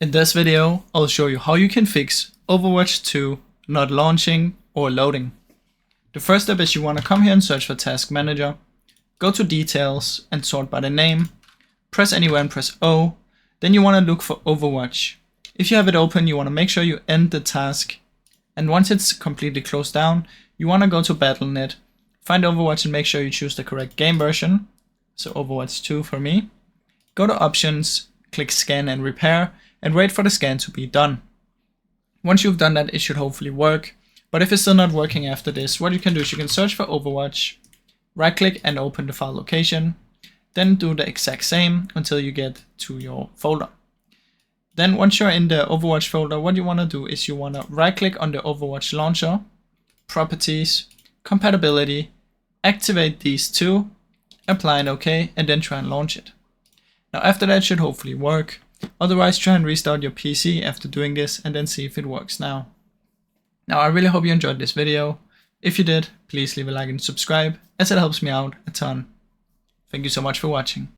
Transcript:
In this video, I'll show you how you can fix Overwatch 2 not launching or loading. The first step is you want to come here and search for Task Manager, go to Details and sort by the name, press anywhere and press O, then you want to look for Overwatch. If you have it open, you want to make sure you end the task, and once it's completely closed down, you want to go to Battle.net, find Overwatch and make sure you choose the correct game version, so Overwatch 2 for me. Go to Options, click Scan and Repair, and wait for the scan to be done. Once you've done that, it should hopefully work. But if it's still not working after this, what you can do is you can search for Overwatch, right click and open the file location, then do the exact same until you get to your folder. Then once you're in the Overwatch folder, what you want to do is you want to right click on the Overwatch launcher, Properties, Compatibility, activate these two, apply and OK, and then try and launch it. Now after that, it should hopefully work. Otherwise, try and restart your PC after doing this and then see if it works now. Now, I really hope you enjoyed this video. If you did, please leave a like and subscribe, as it helps me out a ton. Thank you so much for watching.